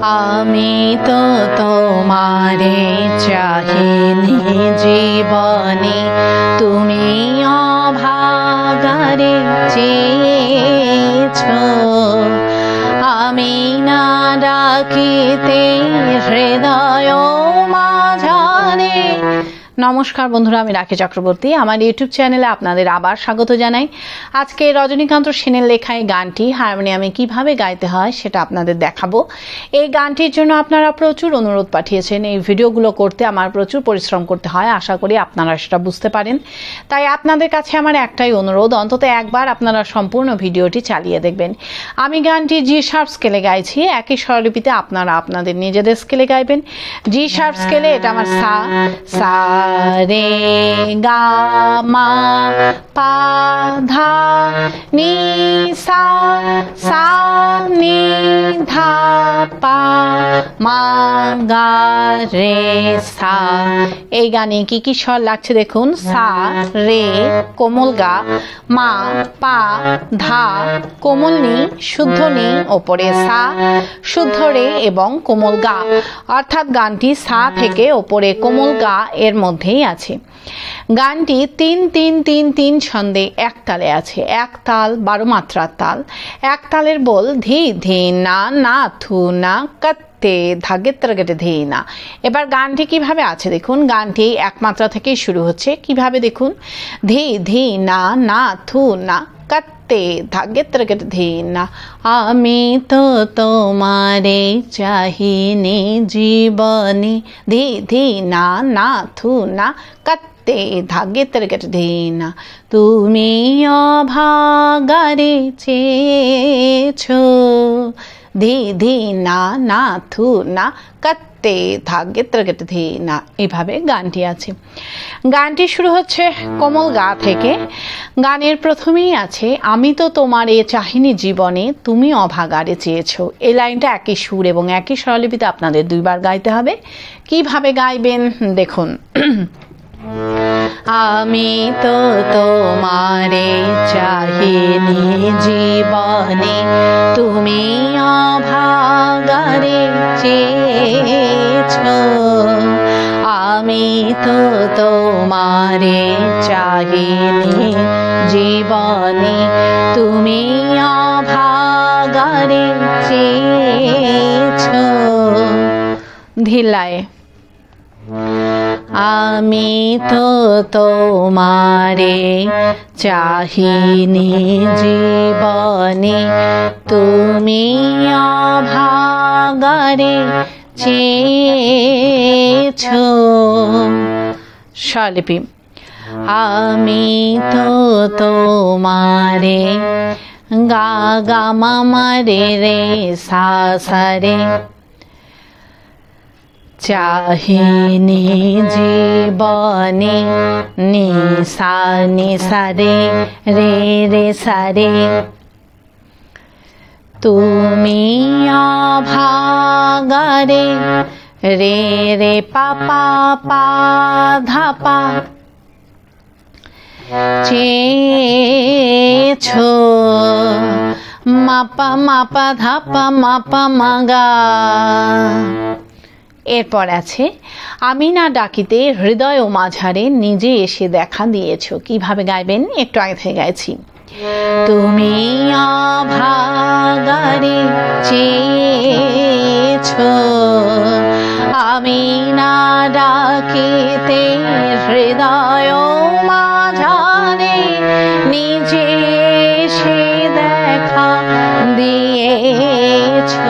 আমি তো তোমারে চাহিনি জীবনে, তুমি অভাগারে চেয়েছো। আমি না ডাকিতে হৃদয় মাঝারে। নমস্কার বন্ধুরা, আমি রাখি চক্রবর্তী। আমার ইউটিউব চ্যানেলে আপনাদের আবার স্বাগত জানাই। আজকে রজনীকান্ত সেনের লেখা এই গানটি হারমোনিয়ামে কিভাবে গাইতে হয় সেটা আপনাদের দেখাবো। এই গানটির জন্য আপনারা প্রচুর অনুরোধ পাঠিয়েছেন। এই ভিডিওগুলো করতে আমার প্রচুর পরিশ্রম করতে হয়, আশা করি আপনারা সেটা বুঝতে পারেন। তাই আপনাদের কাছে আমার একটাই অনুরোধ, অন্তত একবার আপনারা সম্পূর্ণ ভিডিওটি চালিয়ে দেখবেন। আমি গানটি জি শার্প স্কেলে গাইছি, একই স্বরলিপিতে আপনারা আপনাদের নিজেদের স্কেলে গাইবেন। জি শার্প স্কেলে এটা আমার সা সা রে গা মা পা ধা নি সা সা নি ধা পা মা গা রে সা। এই গানে কি কি স্বর লাগছে দেখুন। সা রে কোমল গা, মা পা ধা কোমল নি শুদ্ধ নি, ওপরে সা শুদ্ধ রে এবং কোমল গা, অর্থাৎ গানটি সা থেকে ওপরে কোমল গা এর মধ্যেই আছে। গানটি ৩-৩-৩-৩ ছন্দে এক তালে আছে। এক তাল ১২ মাত্রার তাল। এক তালের বল ধি ধি না না থু না কাত্তে ধাগে ত্রাগেটে ধি না। এবার গানটি কিভাবে আছে দেখুন। গানটি এক মাত্রা থেকেই শুরু হচ্ছে। কিভাবে দেখুন। ধি ধি না না থু না কাত্তে ধাগে ত্রাগেটে ধি না। আমি তো তোমারে চাহিনি জীবনে, ধি ধি না না থু না কাত্তে ধাগে ত্রাগেটে ধি না। তুমি অভাগারে চেয়েছো, ধি ধি না না থু না কাত্তে ধাগে ত্রাগেটে ধি না। এইভাবে গানটি আছে। গানটি শুরু হচ্ছে কোমল গা থেকে। গানের প্রথমেই আছে আমি তো তোমারে চাহিনি জীবনে, তুমি অভাগারে চেয়েছো। এই লাইনটা একই সুর এবং একই স্বরলিপিতে আপনাদের দুইবার গাইতে হবে। কিভাবে গাইবেন দেখুন। আমি তো তোমারে চাহিনি জীবনে, তুমি অভাগারে চেয়েছো। আমি তো তোমারে চাহিনি জীবনে, তুমি অভাগারে চেয়েছো। ধিলায়। আমি তো তোমারে চাহিনি জীবনে, তুমি অভাগারে চেয়েছো। স্বরলিপি। আমি তো তোমারে গা গা মা রে রে সা সা রে চাহিনি জীবনে, নি সা রে রে রে সা রে। তুমি অভাগারে রে রে পা পা পা ধা পা চেয়েছো। মাপা মাপা ধাপা মাপা মাগা। এরপর আছে আমি না ডাকিতে হৃদয় ও মাঝারে নিজে এসে দেখা দিয়েছো। কিভাবে গাইবেন একটু আগে থেকে গাইছি। তুমি অভাগারে চেয়েছো, আমি না ডাকিতে হৃদয় মাঝারে নিজে এসে দেখা দিয়েছো।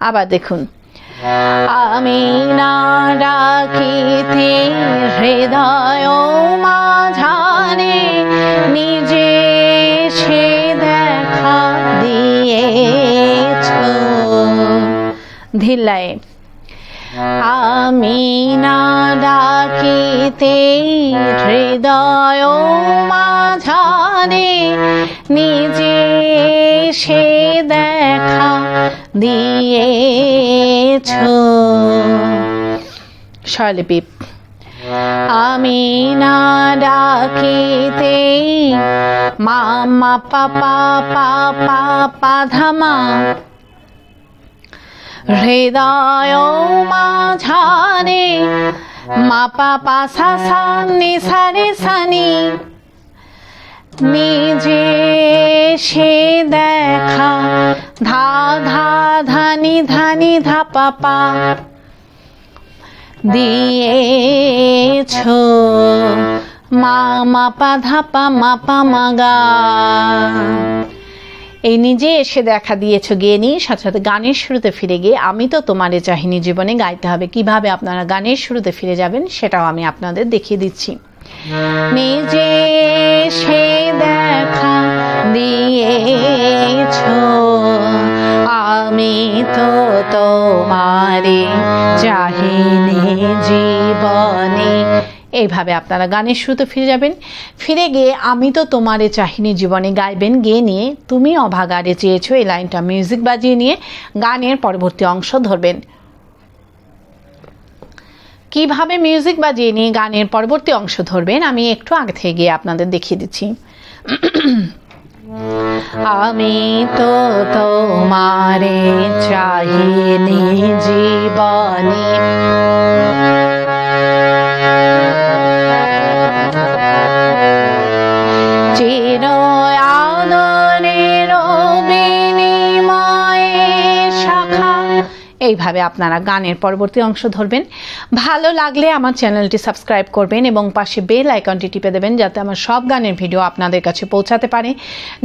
আবার দেখুন। আমি না ডাকিতে হৃদয় মাঝারে নিজে সে দেখা দিয়েছো। ধিলায়। আমি না ডাকিতে হৃদয় মাঝারে নিজে সে দেখা দিয়েছো। স্বরলিপি। আমি না ডাকিতে মা মা পা পা পা পা পা ধা মা হৃদয় মাঝারে মা পা পা সা সা নি সা রে সা নি নিজে সে দেখা ধা ধা ধানি ধানি ধা পা পা দিয়েছো মা মা পা ধা পা মা পা মা গা। এই নিজে এসে দেখা দিয়েছো গিয়ে নিয়ে সাথে সাথে গানের শুরুতে ফিরে গিয়ে আমি তো তোমারে চাহিনি জীবনে গাইতে হবে। কিভাবে আপনারা গানের শুরুতে ফিরে যাবেন সেটাও আমি আপনাদের দেখিয়ে দিচ্ছি। নিজে সে দেখা দিয়েছো আমি তো তোমারে চাহিনি জীবনে। এইভাবে আপনারা গানের শুরুতে ফিরে যাবেন। ফিরে গিয়ে আমি তো তোমারে চাহিনি জীবনে গাইবেন। গিয়ে নিয়ে তুমি অভাগারে চেয়েছো এই লাইনটা মিউজিক বাজিয়ে নিয়ে গানের পরবর্তী অংশ ধরবেন। কিভাবে মিউজিক বাজিয়ে নিয়ে গানের পরবর্তী অংশ ধরবেন আমি একটু আগে থেকে গিয়ে আপনাদের দেখিয়ে দিচ্ছি। আমি তো তোমারে চাহিনি জীবনে চির আদরের বিনিময়ে শাখা। এইভাবে আপনারা গানের পরবর্তী অংশ ধরবেন। ভালো লাগলে আমার চ্যানেলটি সাবস্ক্রাইব করবেন এবং পাশে বেল আইকনটি টিপে দেবেন যাতে আমার সব গানের ভিডিও আপনাদের কাছে পৌঁছাতে পারে।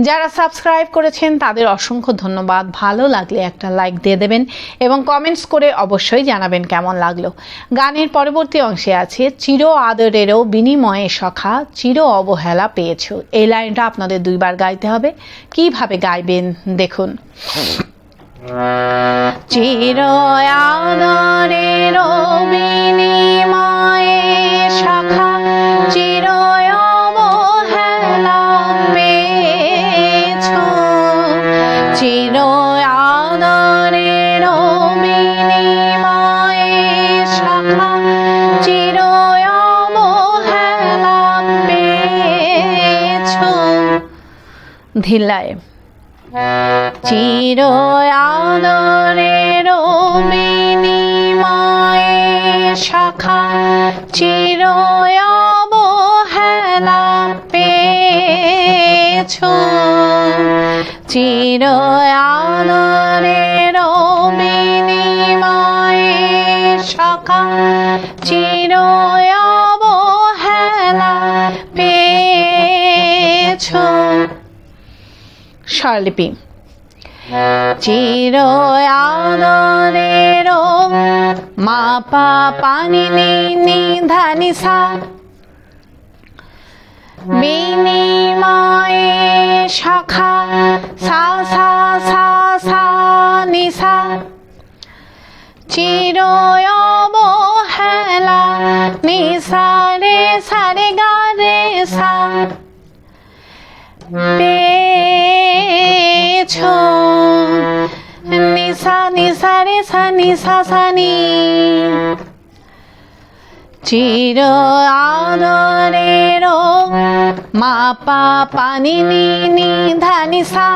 যারা সাবস্ক্রাইব করেছেন তাদের অসংখ্য ধন্যবাদ। ভালো লাগলে একটা লাইক দিয়ে দেবেন এবং কমেন্টস করে অবশ্যই জানাবেন কেমন লাগলো। গানের পরবর্তী অংশে আছে চির আদরেরও বিনিময়ে সখা চির অবহেলা পেয়েছো। এই লাইনটা আপনাদের দুইবার গাইতে হবে। কিভাবে গাইবেন দেখুন। চির আদরের বিনিময়ে শাখা চির অবহেলা পেয়েছো চির আদরের বিনিময়ে শাখা চির অবহেলা পেয়েছো। ধিলায় চির আদরের বিনিময়ে শাখা চির অবহেলা পেয়েছো চির আদরের বিনিময়ে শাখা চির অবহেলা পেয়েছো। স্বরলিপি চির আদরের মা পা পানি নি ধা নি সা বিনিময়ে শাখা সা সা সা সা নি সা চির অবহেলা নি সা রে গা রে সা পেয়েছো নিসা নিসা রে সা নিসা সা নি চির আদরের মা পা পানি নি ধা নি সা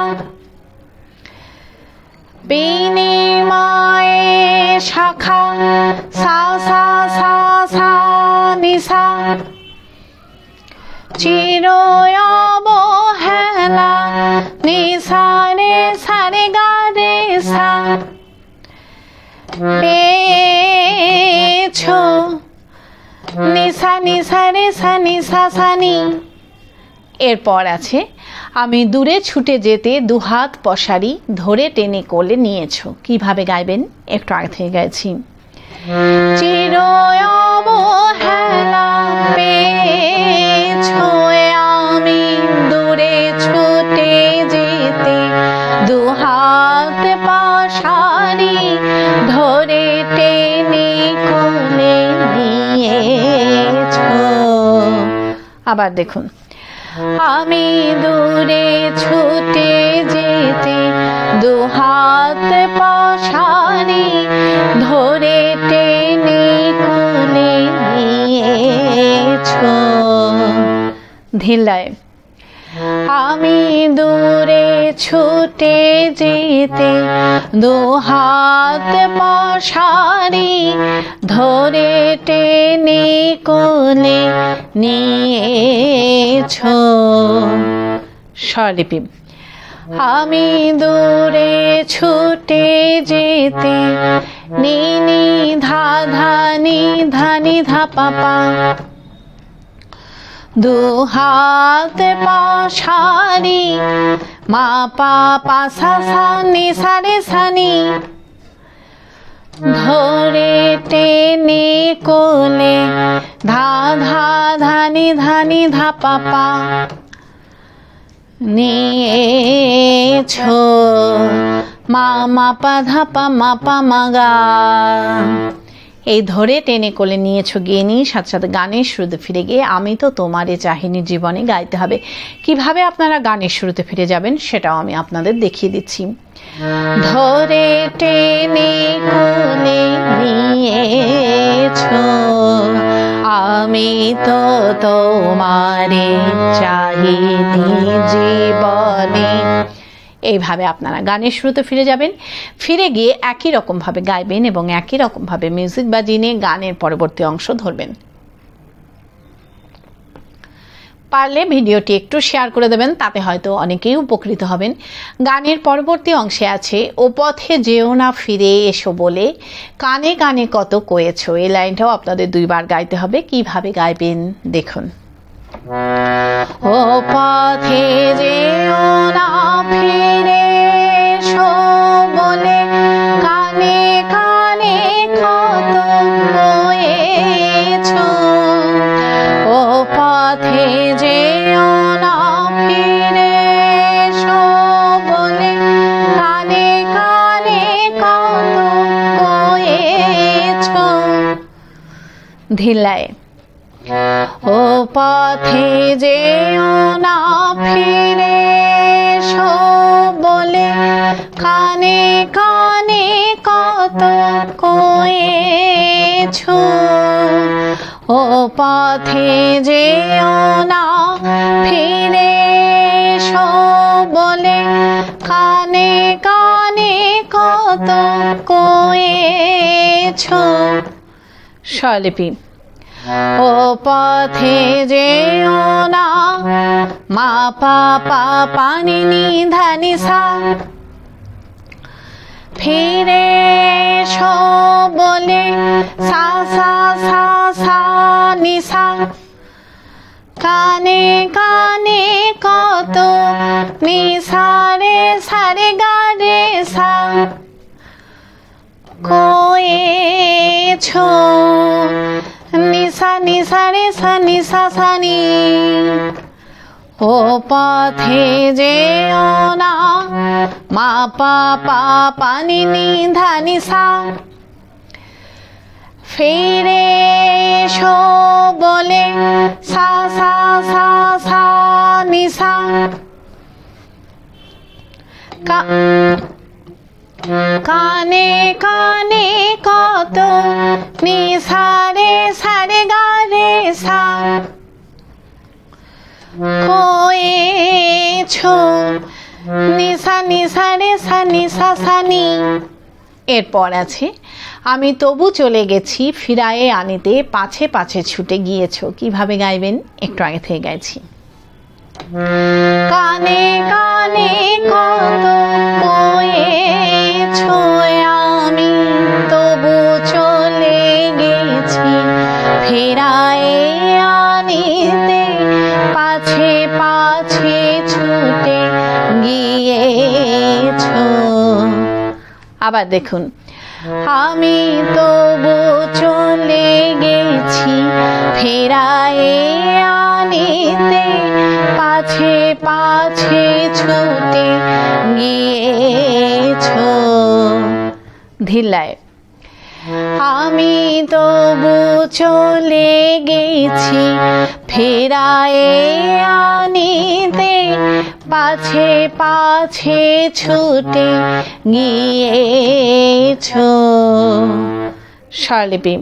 বিনিময়ে শাখা সা সা সা সা নি সা চির অবহেলা নি সা রে গা রে সা পেয়েছো নিসা নিসা রে সা নিসা সা নি। এরপর আছে আমি দূরে ছুটে যেতে দুহাত পশারি ধরে টেনে কোলে নিয়েছো। কিভাবে গাইবেন একটু আগে থেকে গাইছি। চির অবহেলা পেয়েছো আমি দূরে ছুটে যেতে দুহাত পশারি ধরে টেনে কোলে নিয়েছো। আবার দেখুন আমি দূরে ছুটে যেতে দুহাত পশারি ধরে টেনে কোলে নিয়েছো। ধিলায় আমি দূরে ছুটে যেতে দু হাত পসারি ধরে টেনে কোলে নিয়েছো। স্বরলিপি। আমি দূরে ছুটে যেতে নি নি ধা ধা নি ধা নি ধা পা পা দু হাত পসারি মা পা পা সা সা নি সা রে সা নি ধরে টেনে কোলে ধা ধা ধা নি ধা পা পা নিয়েছো। মা মা পা ধা পা মা পা মা গা। এই ধরে টেনে কোলে নিয়েছো গিয়ে নিয়ে সাথে সাথে গানের শুরুতে ফিরে গিয়ে আমি তো তোমারে চাহিনি জীবনে গাইতে হবে। কিভাবে আপনারা গানের শুরুতে ফিরে যাবেন সেটাও আমি আপনাদের দেখিয়ে দিচ্ছি। ধরে টেনে কোলে নিয়েছো আমি তো তোমারে চাহিনি জীবনে। এইভাবে আপনারা গানের শুরুতে ফিরে যাবেন। ফিরে গিয়ে একই রকম ভাবে গাইবেন এবং একই রকম ভাবে মিউজিক বাজিয়ে নিয়ে গানের পরবর্তী অংশ ধরবেন। পারলে ভিডিওটি একটু শেয়ার করে দেবেন, তাতে হয়তো অনেকেই উপকৃত হবেন। গানের পরবর্তী অংশে আছে ও পথে যেও না ফিরে এসো বলে কানে কানে কত কয়েছো। এই লাইনটাও আপনাদের দুইবার গাইতে হবে। কিভাবে গাইবেন দেখুন। ও পথে যেও না ফিরে এসো বলে কানে কানে কত কয়েছো। ও পথে যেও না ফিরে এসো বলে কানে কানে কত কয়েছো। ধিলায়। ও পথে যেও না ফিরে এসো বলে কানে কানে কত কয়েছো। ও পথে যেও না ফিরে এসো বলে কানে কানে কত কয়েছো। স্বরলিপি। ও পথে যেও না মা পা পা পা নি নি ধা নি সা ফিরে এসো বলে সা সা সা সা নি সা কানে কানে কত নি সা রে গা রে সা কয়েছো। নিসা নিসা রে সা নিসা সা নি। ও পথে যেও না মা পা পা পা নি নি ধা নি সা ফিরে এসো বলে সা সা সা সা নি সা কানে কানে কত নি সা রে গা রে সা কয়েছো। নিসা নিসা রে সা নিসা সা নি। এরপর আছে আমি তবু চলে গেছি ফিরায়ে আনিতে পাছে পাছে ছুটে গিয়েছো। কিভাবে গাইবেন একটু আগে থেকে গাইছি। কানে কানে কত কয়েছো আমি তবু চলে গেছি ফিরায়ে আনিতে পাছে পাছে ছুটে গিয়েছো। আবার দেখুন। আমি তবু চলে গেছি ফিরায়ে আনিতে পাছে পাছে ছুটে গিয়েছো। ধিলায়। আমি তবু চলে গেছি ফিরায়ে আনিতে পাছে পাছে ছুটে গিয়েছো। স্বরলিপি।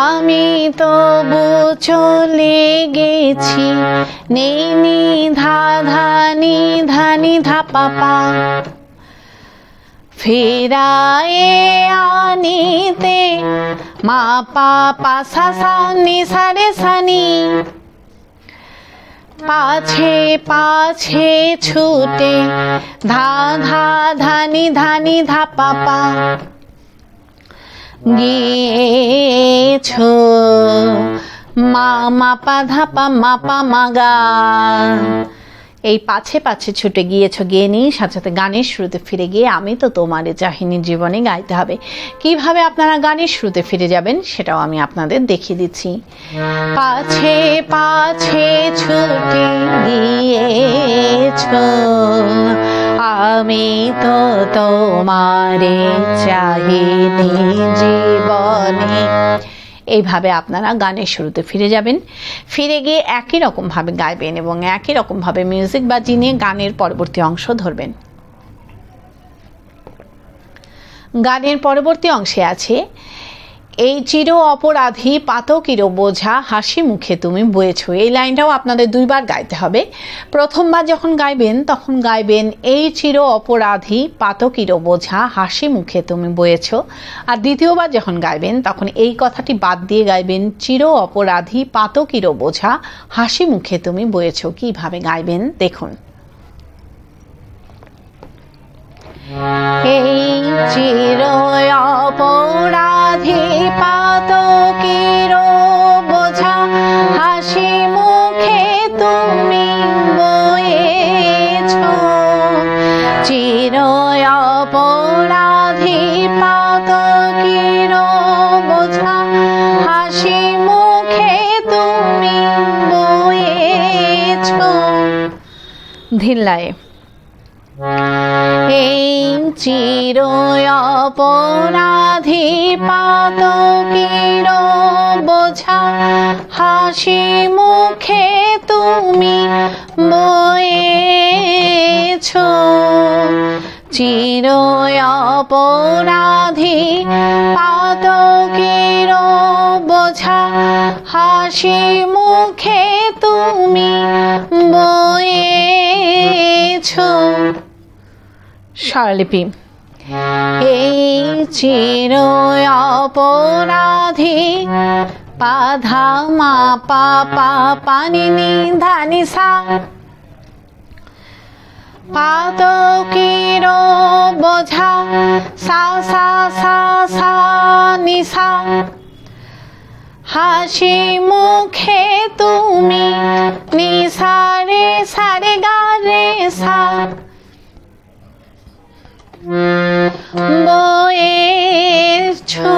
আমি তবু চলে গেছি নেই নি ধা ধা নি ধা নি ধা পা পা ফেরায়ে আনিতে মা পা পা সা সা নি সা রে সা নি পাছে পাছে ছুটে ধা ধা ধানি ধানি ধা পা পা গিয়েছো মা মা পা ধা পা মা পা মা গা। এই পাছে পাছে ছুটে গিয়েছো গিয়ে নিয়ে সাথে সাথে গানের শুরুতে ফিরে গিয়ে আমি তো তোমারে চাহিনি জীবনে গাইতে হবে। কিভাবে আপনারা গানের শুরুতে ফিরে যাবেন সেটাও আমি আপনাদের দেখিয়ে দিচ্ছি। পাছে পাছে ছুটে গিয়েছো আমি তো তোমারে চাহিনি জীবনে। এইভাবে আপনারা গানের শুরুতে ফিরে যাবেন, ফিরে গিয়ে একই রকম ভাবে গাইবেন এবং একই রকম ভাবে মিউজিক বাজিয়ে নিয়ে গানের পরবর্তী অংশ ধরবেন। গানের পরবর্তী অংশে আছে এই চির অপরাধী পাতকির বোঝা হাসি মুখে তুমি বয়েছো। এই লাইনটাও আপনাদের দুইবার গাইতে হবে। প্রথমবার যখন গাইবেন তখন গাইবেন এই চির অপরাধী পাতকির বোঝা হাসি মুখে তুমি বয়েছো, আর দ্বিতীয়বার যখন গাইবেন তখন এই কথাটি বাদ দিয়ে গাইবেন চির অপরাধী পাতকির বোঝা হাসি মুখে তুমি বয়েছো। কিভাবে গাইবেন দেখুন। এই চির অপরাধী পাতকির বোঝা হাসি মুখে তুমি বয়েছো। চির অপরাধী পাতকির বোঝা হাসি মুখে তুমি বয়েছো। ধিল্লায় এই চির অপরাধী পাতকির বোঝা হাসি মুখে তুমি বয়েছো। চির অপরাধী পাতকির বোঝা হাসি মুখে তুমি বয়েছো। স্বরলিপি এই চির অপরাধী পা ধা মা পা পা পানি নি ধানি সা পাতকির বোঝা সা সা সা সা নি সা হাসি মুখে তুমি নি সা রে সা রে গা রে সা বয়েছো।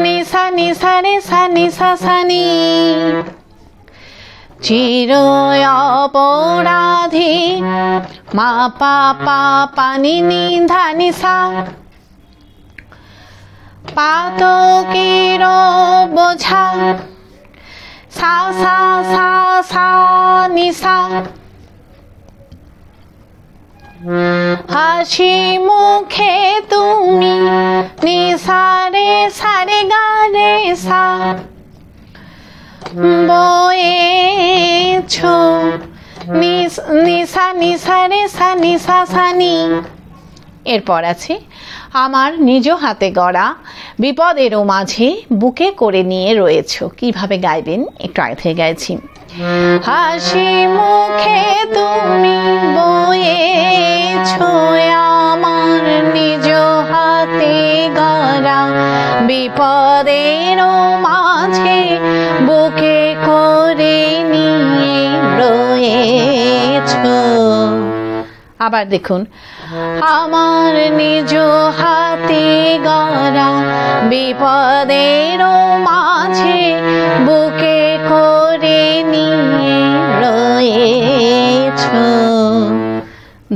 নিসা নিসা রে সা নিসা সা নি। চির অপরাধী মা পা পা পানি নি ধানি সা পাতকির বোঝা সা সা সা সা নি সা হাসি মুখে তুমি নি সা রে সা রে গা রে সা বয়েছো। নিসা নিসা রে সা নিসা সা নি। এরপর আছে আমার নিজ হাতে গড়া বিপদেরও মাঝে বুকে করে নিয়ে রয়েছো। কিভাবে গাইবেন একটু আগে থেকে গাইছি। হাসি মুখে তুমি বয়েছো আমার নিজ হাতে গড়া বিপদেরও মাঝে বুকে করে নিয়ে রয়েছো। আবার দেখুন আমার নিজ হাতে গড়া বিপদেরও মাঝে বুকে করে নিয়ে রয়েছো।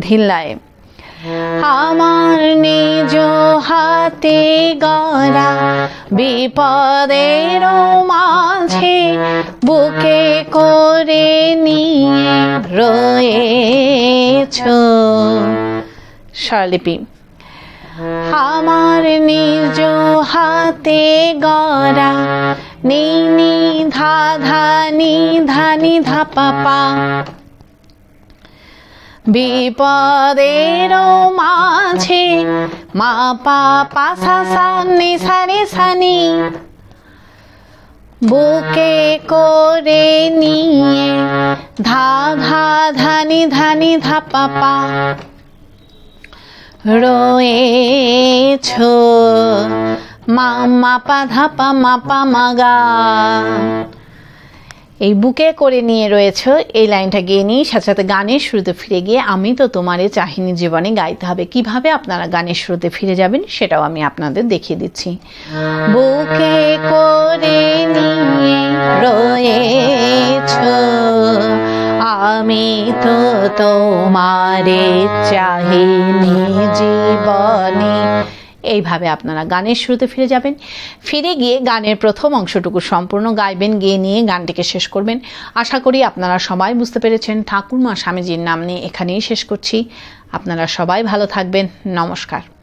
ধিল্লায় আমার নিজ হাতে গড়া বিপদেরও মাঝে বুকে করে নিয়ে রয়েছো। স্বরলিপি আমার নিজ হাতে গড়া নি নি ধা ধা নি ধা নি ধা পা পা। বিপদের মাঝে মা পা পা সা সা নি সা রে সা নি, বুকে করে নিয়ে ধা ধা ধানি ধানি ধা পা পা। রয়েছ মা মা পা ধা পা মা পা মা গা। এই বুকে করে নিয়ে রয়েছে এই লাইনটা গেয়ে নিয়ে সাথে সাথে গানের শুরুতে ফিরে গিয়ে আমি তো তোমারে চাহিনি জীবনে গাইতে হবে। কিভাবে আপনারা গানের শুরুতে ফিরে যাবেন সেটাও আমি আপনাদের দেখিয়ে দিচ্ছি। বুকে করে নিয়ে রয়েছ আমি তো তোমারে চাহিনি জীবনে। এইভাবে আপনারা গানের শুরুতে ফিরে যাবেন। ফিরে গিয়ে গানের প্রথম অংশটুকু সম্পূর্ণ গাইবেন, গেয়ে নিয়ে গানটিকে শেষ করবেন। আশা করি আপনারা সবাই বুঝতে পেরেছেন। ঠাকুরমা স্বামীজির নাম নিয়ে এখানেই শেষ করছি। আপনারা সবাই ভালো থাকবেন। নমস্কার।